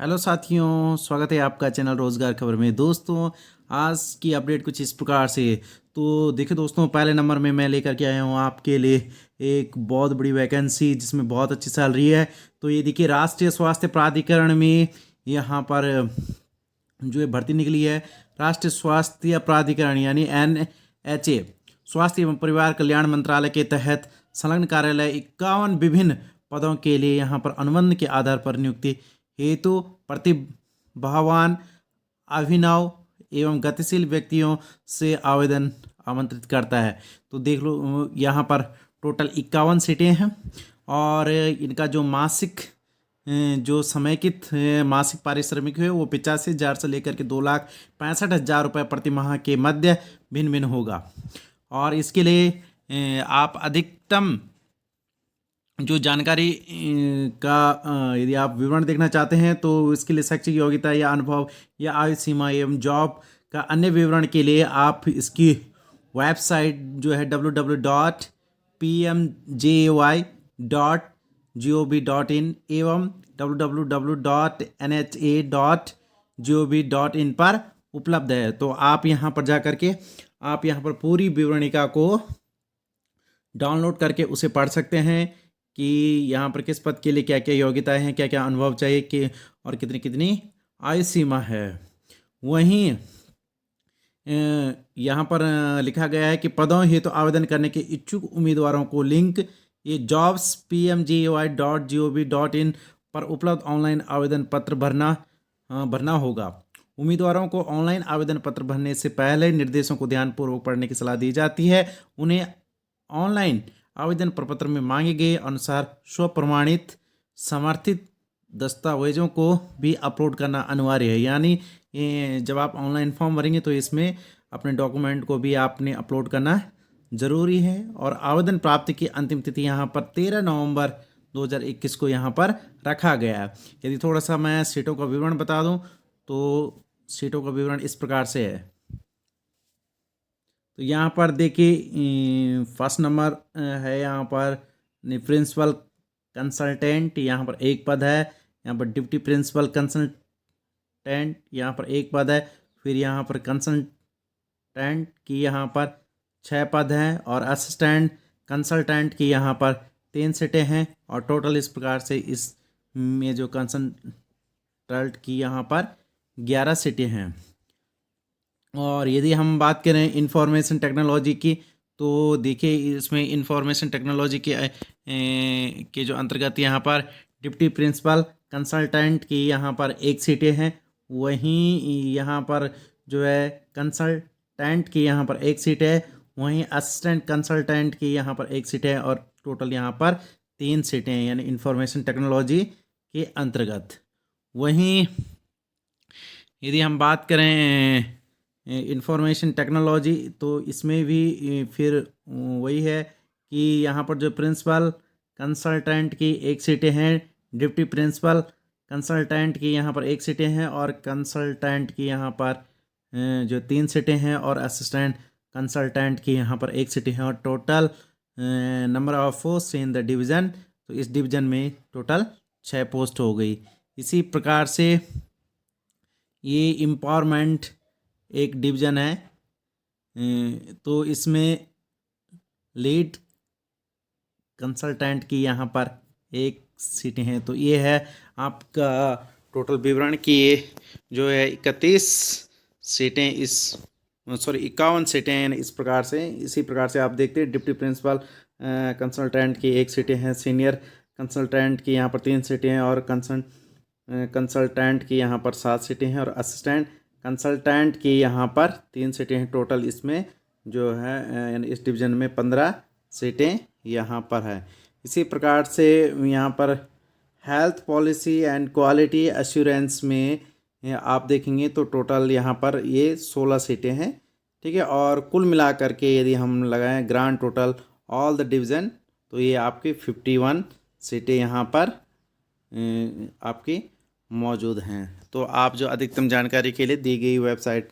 Hello साथियों, स्वागत है आपका चैनल रोज़गार खबर में। दोस्तों, आज की अपडेट कुछ इस प्रकार से। तो देखिए दोस्तों, पहले नंबर में मैं लेकर के आया हूँ आपके लिए एक बहुत बड़ी वैकेंसी जिसमें बहुत अच्छी सैलरी है। तो ये देखिए, राष्ट्रीय स्वास्थ्य प्राधिकरण में यहाँ पर जो है भर्ती निकली है। राष्ट्रीय स्वास्थ्य प्राधिकरण यानी NHA, स्वास्थ्य एवं परिवार कल्याण मंत्रालय के तहत संलग्न कार्यालय 51 विभिन्न पदों के लिए यहाँ पर अनुबंध के आधार पर नियुक्ति हेतु प्रतिभावान, अभिनव एवं गतिशील व्यक्तियों से आवेदन आमंत्रित करता है। तो देख लो, यहाँ पर टोटल 51 सीटें हैं और इनका जो मासिक जो समेकित मासिक पारिश्रमिक है वो 85,000 से लेकर के 2,65,000 रुपये प्रति माह के मध्य भिन्न भिन्न होगा। और इसके लिए आप अधिकतम जो जानकारी का यदि आप विवरण देखना चाहते हैं तो इसके लिए शैक्षिक योग्यता या अनुभव या आयु सीमा एवं जॉब का अन्य विवरण के लिए आप इसकी वेबसाइट जो है www.pmjay.gov.in एवं www.nha.gov.in पर उपलब्ध है। तो आप यहाँ पर जा करके आप यहाँ पर पूरी विवरणिका को डाउनलोड करके उसे पढ़ सकते हैं कि यहाँ पर किस पद के लिए क्या क्या योग्यताएं हैं, क्या क्या अनुभव चाहिए कि और कितनी कितनी आयु सीमा है। वहीं यहाँ पर लिखा गया है कि पदों हेतु आवेदन करने के इच्छुक उम्मीदवारों को लिंक ये jobs.pmgay.gov.in पर उपलब्ध ऑनलाइन आवेदन पत्र भरना होगा। उम्मीदवारों को ऑनलाइन आवेदन पत्र भरने से पहले निर्देशों को ध्यानपूर्वक पढ़ने की सलाह दी जाती है। उन्हें ऑनलाइन आवेदन प्रपत्र में मांगे गए अनुसार स्वप्रमाणित समर्थित दस्तावेजों को भी अपलोड करना अनिवार्य है। यानी जब आप ऑनलाइन फॉर्म भरेंगे तो इसमें अपने डॉक्यूमेंट को भी आपने अपलोड करना ज़रूरी है। और आवेदन प्राप्ति की अंतिम तिथि यहाँ पर 13 नवंबर 2021 को यहाँ पर रखा गया है। यदि थोड़ा सा मैं सीटों का विवरण बता दूँ तो सीटों का विवरण इस प्रकार से है। तो यहाँ पर देखिए, फर्स्ट नंबर है यहाँ पर प्रिंसिपल कंसल्टेंट, यहाँ पर एक पद है। यहाँ पर डिप्टी प्रिंसिपल कंसल्टेंट यहाँ पर एक पद है। फिर यहाँ पर कंसल्टेंट की यहाँ पर 6 पद हैं और असिस्टेंट कंसल्टेंट की यहाँ पर 3 सीटें हैं। और टोटल इस प्रकार से इस में जो कंसल्टेंट की यहाँ पर 11 सीटें हैं। और यदि हम बात करें इंफॉर्मेशन टेक्नोलॉजी की तो देखिए, इसमें इंफॉर्मेशन टेक्नोलॉजी के जो अंतर्गत यहाँ पर डिप्टी प्रिंसिपल कंसल्टेंट की यहाँ पर 1 सीटें हैं। वहीं यहाँ पर जो है कंसल्टेंट की यहाँ पर 1 सीट है। वहीं असिस्टेंट कंसल्टेंट की यहाँ पर 1 सीट है और टोटल यहाँ पर 3 सीटें हैं, यानी इंफॉर्मेशन टेक्नोलॉजी के अंतर्गत। वहीं यदि हम बात करें इंफॉर्मेशन टेक्नोलॉजी तो इसमें भी फिर वही है कि यहाँ पर जो प्रिंसिपल कंसल्टेंट की 1 सीटें हैं, डिप्टी प्रिंसिपल कंसल्टेंट की यहाँ पर 1 सीटें हैं और कंसल्टेंट की यहाँ पर जो 3 सीटें हैं और असिस्टेंट कंसल्टेंट की यहाँ पर 1 सीटें हैं। और total number of post in the division, तो इस डिवीज़न में टोटल 6 पोस्ट हो गई। इसी प्रकार से ये एम्पावरमेंट एक डिवीज़न है, तो इसमें लीड कंसल्टेंट की यहाँ पर 1 सीटें हैं। तो ये है आपका टोटल विवरण कि ये जो है 31 सीटें 51 सीटें हैं इस प्रकार से। इसी प्रकार से आप देखते हैं डिप्टी प्रिंसिपल कंसल्टेंट की 1 सीटें हैं, सीनियर कंसल्टेंट की यहाँ पर 3 सीटें हैं और कंसल्टेंट की यहाँ पर 7 सीटें हैं और असिस्टेंट कंसल्टेंट की यहाँ पर 3 सीटें हैं। टोटल इसमें जो है यानी इस डिवीज़न में 15 सीटें यहाँ पर है। इसी प्रकार से यहाँ पर health policy and quality assurance में आप देखेंगे तो टोटल यहाँ पर ये 16 सीटें हैं, ठीक है। और कुल मिलाकर के यदि हम लगाएं grand total all the division तो ये आपकी 51 सीटें यहाँ पर आपकी मौजूद हैं। तो आप जो अधिकतम जानकारी के लिए दी गई वेबसाइट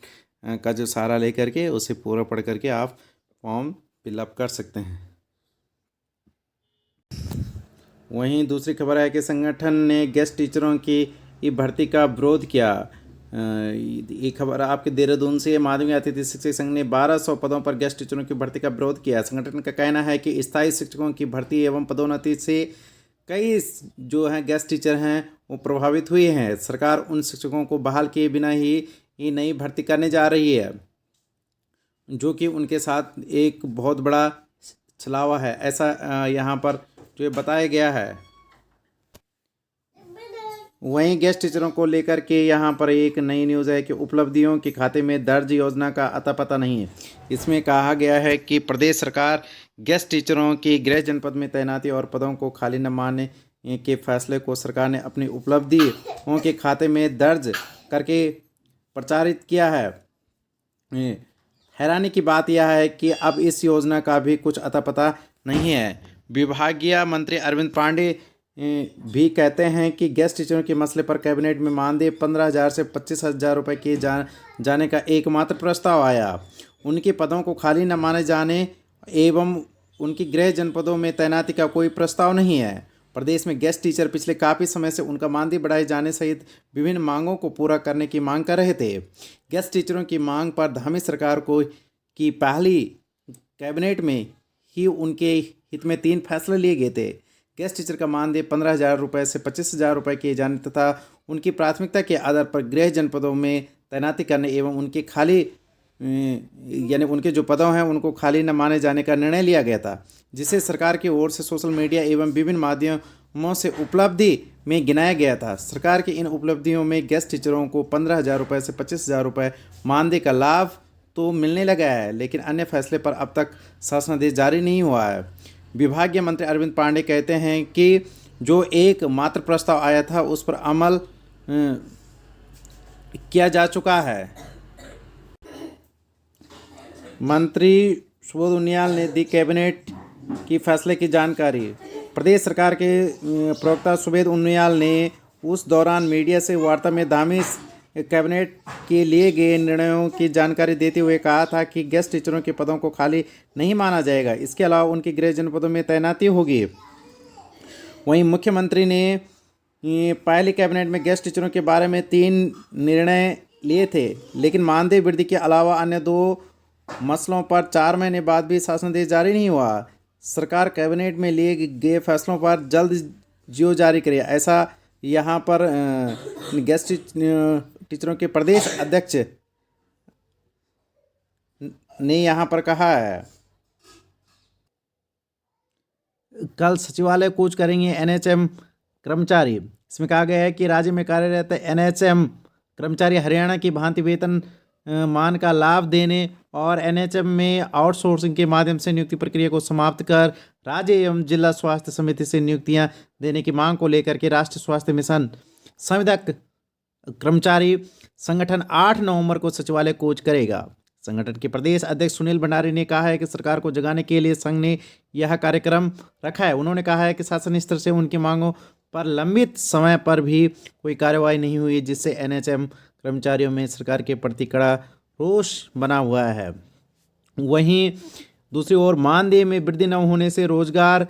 का जो सहारा लेकर के उसे पूरा पढ़ करके आप फॉर्म फिलअप कर सकते हैं। वहीं दूसरी खबर है कि संगठन ने गेस्ट टीचरों की की भर्ती का विरोध किया। ये खबर आपके देहरादून से। माध्यमिक अतिथि शिक्षक संघ ने 1200 पदों पर गेस्ट टीचरों की भर्ती का विरोध किया। संगठन का कहना है कि स्थायी शिक्षकों की भर्ती एवं पदोन्नति से कई जो हैं गेस्ट टीचर हैं वो प्रभावित हुए हैं। सरकार उन शिक्षकों को बहाल किए बिना ही नई भर्ती करने जा रही है, जो कि उनके साथ एक बहुत बड़ा छलावा है, ऐसा यहाँ पर जो ये बताया गया है। वहीं गेस्ट टीचरों को लेकर के यहाँ पर एक नई न्यूज़ है कि उपलब्धियों के खाते में दर्ज योजना का अता पता नहीं है। इसमें कहा गया है कि प्रदेश सरकार गेस्ट टीचरों की गृह जनपद में तैनाती और पदों को खाली न मानने के फैसले को सरकार ने अपनी उपलब्धियों के खाते में दर्ज करके प्रचारित किया है। हैरानी की बात यह है कि अब इस योजना का भी कुछ अता पता नहीं है। विभागीय मंत्री अरविंद पांडे भी कहते हैं कि गेस्ट टीचरों के मसले पर कैबिनेट में मानदेय 15,000 से 25,000 रुपये किए जाने का एकमात्र प्रस्ताव आया। उनके पदों को खाली न माने जाने एवं उनकी गृह जनपदों में तैनाती का कोई प्रस्ताव नहीं है। प्रदेश में गेस्ट टीचर पिछले काफ़ी समय से उनका मानदेय बढ़ाए जाने सहित विभिन्न मांगों को पूरा करने की मांग कर रहे थे। गेस्ट टीचरों की मांग पर धामी सरकार की पहली कैबिनेट में ही उनके हित में 3 फैसले लिए गए थे। गेस्ट टीचर का मानदेय 15,000 रुपये से 25,000 रुपये किए जाने तथा उनकी प्राथमिकता के आधार पर गृह जनपदों में तैनाती करने एवं उनके खाली यानी उनके जो पदों हैं उनको खाली न माने जाने का निर्णय लिया गया था, जिसे सरकार की ओर से सोशल मीडिया एवं विभिन्न माध्यमों से उपलब्धि में गिनाया गया था। सरकार की इन उपलब्धियों में गेस्ट टीचरों को 15,000 रुपये से 25,000 रुपये मानदेय का लाभ तो मिलने लगा है, लेकिन अन्य फैसले पर अब तक शासनादेश जारी नहीं हुआ है। विभागीय मंत्री अरविंद पांडे कहते हैं कि जो एक मात्र प्रस्ताव आया था उस पर अमल किया जा चुका है। मंत्री सुबोध उनियाल ने दी कैबिनेट की फैसले की जानकारी। प्रदेश सरकार के प्रवक्ता सुबोध उनियाल ने उस दौरान मीडिया से वार्ता में धामी कैबिनेट के लिए गए निर्णयों की जानकारी देते हुए कहा था कि गेस्ट टीचरों के पदों को खाली नहीं माना जाएगा, इसके अलावा उनकी गृह जनपदों में तैनाती होगी। वहीं मुख्यमंत्री ने पहली कैबिनेट में गेस्ट टीचरों के बारे में 3 निर्णय लिए थे, लेकिन मानदेय वृद्धि के अलावा अन्य 2 मसलों पर 4 महीने बाद भी शासनादेश जारी नहीं हुआ। सरकार कैबिनेट में लिए गए फैसलों पर जल्द जियो जारी करे, ऐसा यहाँ पर गेस्ट टीचरों के प्रदेश अध्यक्ष ने यहाँ पर कहा है। कल सचिवालय कूच करेंगे एनएचएम कर्मचारी। इसमें कहा गया है कि राज्य में कार्यरत एनएचएम कर्मचारी हरियाणा की भांति वेतन मान का लाभ देने और एनएचएम में आउटसोर्सिंग के माध्यम से नियुक्ति प्रक्रिया को समाप्त कर राज्य एवं जिला स्वास्थ्य समिति से नियुक्तियां देने की मांग को लेकर के राष्ट्रीय स्वास्थ्य मिशन संविदा कर्मचारी संगठन 8 नवंबर को सचिवालय कूच करेगा। संगठन के प्रदेश अध्यक्ष सुनील भंडारी ने कहा है कि सरकार को जगाने के लिए संघ ने यह कार्यक्रम रखा है। उन्होंने कहा है कि शासन स्तर से उनकी मांगों पर लंबित समय पर भी कोई कार्रवाई नहीं हुई, जिससे एनएचएम कर्मचारियों में सरकार के प्रति कड़ा रोष बना हुआ है। वहीं दूसरी ओर मानदेय में वृद्धि न होने से रोजगार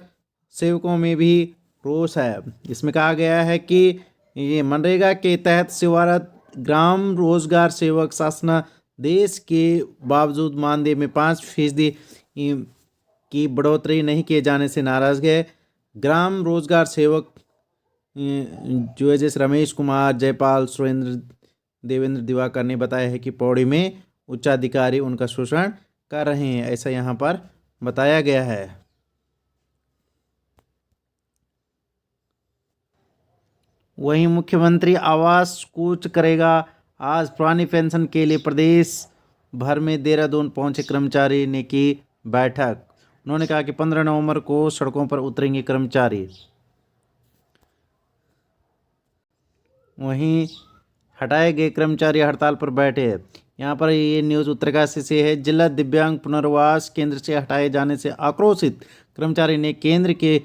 सेवकों में भी रोष है। इसमें कहा गया है कि ये मनरेगा के तहत सेवारत ग्राम रोजगार सेवक शासनादेश के बावजूद मानदेय में 5% की बढ़ोतरी नहीं किए जाने से नाराज गए। ग्राम रोजगार सेवक जो है जैसे रमेश कुमार, जयपाल, सुरेंद्र, देवेंद्र दिवाकर ने बताया है कि पौड़ी में उच्चाधिकारी उनका शोषण कर रहे हैं, ऐसा यहाँ पर बताया गया है। वहीं मुख्यमंत्री आवास कूच करेगा। आज पुरानी पेंशन के लिए प्रदेश भर में देहरादून पहुंचे कर्मचारी ने की बैठक। उन्होंने कहा कि 15 नवंबर को सड़कों पर उतरेंगे कर्मचारी। वहीं हटाए गए कर्मचारी हड़ताल पर बैठे हैं। यहाँ पर ये न्यूज़ उत्तरकाशी से है। जिला दिव्यांग पुनर्वास केंद्र से हटाए जाने से आक्रोशित कर्मचारी ने केंद्र के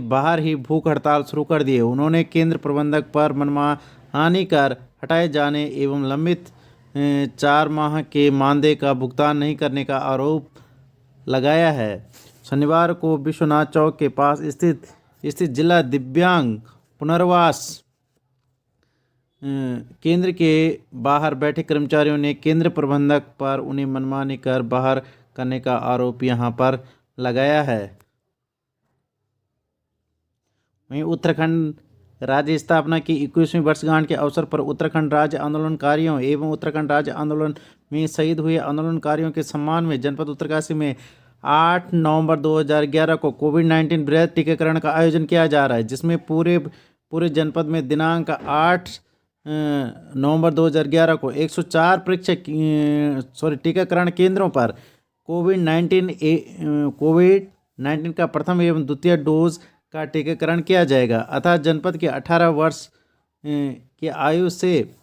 बाहर ही भूख हड़ताल शुरू कर दी है। उन्होंने केंद्र प्रबंधक पर मनमानी कर हटाए जाने एवं लंबित 4 माह के मानदेय का भुगतान नहीं करने का आरोप लगाया है। शनिवार को विश्वनाथ चौक के पास स्थित जिला दिव्यांग पुनर्वास केंद्र के बाहर बैठे कर्मचारियों ने केंद्र प्रबंधक पर उन्हें मनमानी कर बाहर करने का आरोप यहां पर लगाया है। वहीं उत्तराखंड राज्य स्थापना की 21वीं वर्षगांठ के अवसर पर उत्तराखंड राज्य आंदोलनकारियों एवं उत्तराखंड राज्य आंदोलन में शहीद हुए आंदोलनकारियों के सम्मान में जनपद उत्तरकाशी में 8 नवंबर 2011 को कोविड-19 वृहद टीकाकरण का आयोजन किया जा रहा है, जिसमें पूरे जनपद में दिनांक 8 नवंबर 2011 को 104 टीकाकरण केंद्रों पर कोविड-19 का प्रथम एवं द्वितीय डोज का टीकाकरण किया जाएगा। अतः जनपद के 18 वर्ष की आयु से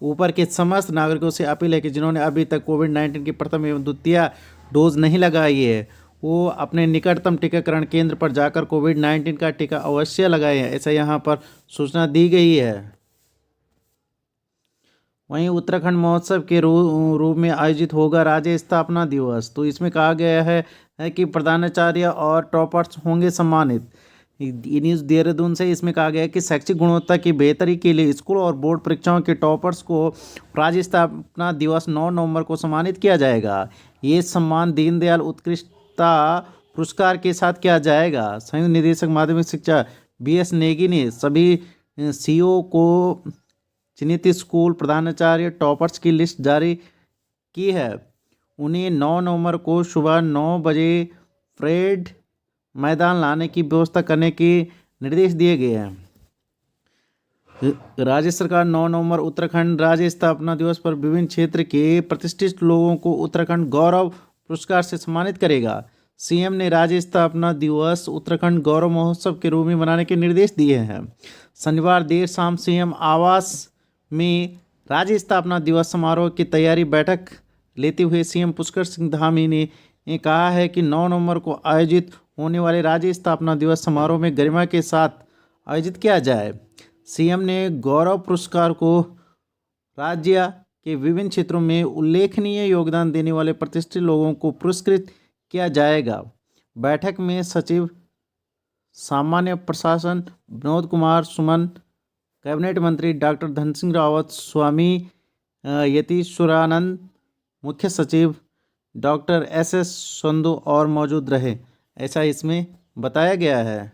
ऊपर के समस्त नागरिकों से अपील है कि जिन्होंने अभी तक कोविड-19 की प्रथम एवं द्वितीय डोज नहीं लगाई है, वो अपने निकटतम टीकाकरण केंद्र पर जाकर कोविड-19 का टीका अवश्य लगाएं, ऐसा यहाँ पर सूचना दी गई है। वहीं उत्तराखंड महोत्सव के रूप में आयोजित होगा राज्य स्थापना दिवस। तो इसमें कहा गया है कि प्रधानाचार्य और टॉपर्स होंगे सम्मानित। न्यूज़ देहरादून से इसमें कहा गया है कि शैक्षिक गुणवत्ता की बेहतरी के लिए स्कूल और बोर्ड परीक्षाओं के टॉपर्स को राज्य स्थापना दिवस 9 नवंबर को सम्मानित किया जाएगा। ये सम्मान दीनदयाल उत्कृष्टता पुरस्कार के साथ किया जाएगा। संयुक्त निदेशक माध्यमिक शिक्षा BS नेगी ने सभी CO को चिन्हित स्कूल प्रधानाचार्य टॉपर्स की लिस्ट जारी की है। उन्हें 9 नवंबर को सुबह 9 बजे परेड मैदान लाने की व्यवस्था करने के निर्देश दिए गए हैं। राज्य सरकार 9 नवंबर उत्तराखंड राज्य स्थापना दिवस पर विभिन्न क्षेत्र के प्रतिष्ठित लोगों को उत्तराखंड गौरव पुरस्कार से सम्मानित करेगा। CM ने राज्य स्थापना दिवस उत्तराखंड गौरव महोत्सव के रूप में मनाने के निर्देश दिए हैं। शनिवार देर शाम CM आवास में राज्य स्थापना दिवस समारोह की तैयारी बैठक लेते हुए CM पुष्कर सिंह धामी ने कहा है कि 9 नवंबर को आयोजित होने वाले राज्य स्थापना दिवस समारोह में गरिमा के साथ आयोजित किया जाए। CM ने गौरव पुरस्कार को राज्य के विभिन्न क्षेत्रों में उल्लेखनीय योगदान देने वाले प्रतिष्ठित लोगों को पुरस्कृत किया जाएगा। बैठक में सचिव सामान्य प्रशासन विनोद कुमार सुमन, कैबिनेट मंत्री डॉक्टर धन सिंह रावत, स्वामी यतीश्वरानंद, मुख्य सचिव डॉक्टर SS संधू और मौजूद रहे, ऐसा इसमें बताया गया है।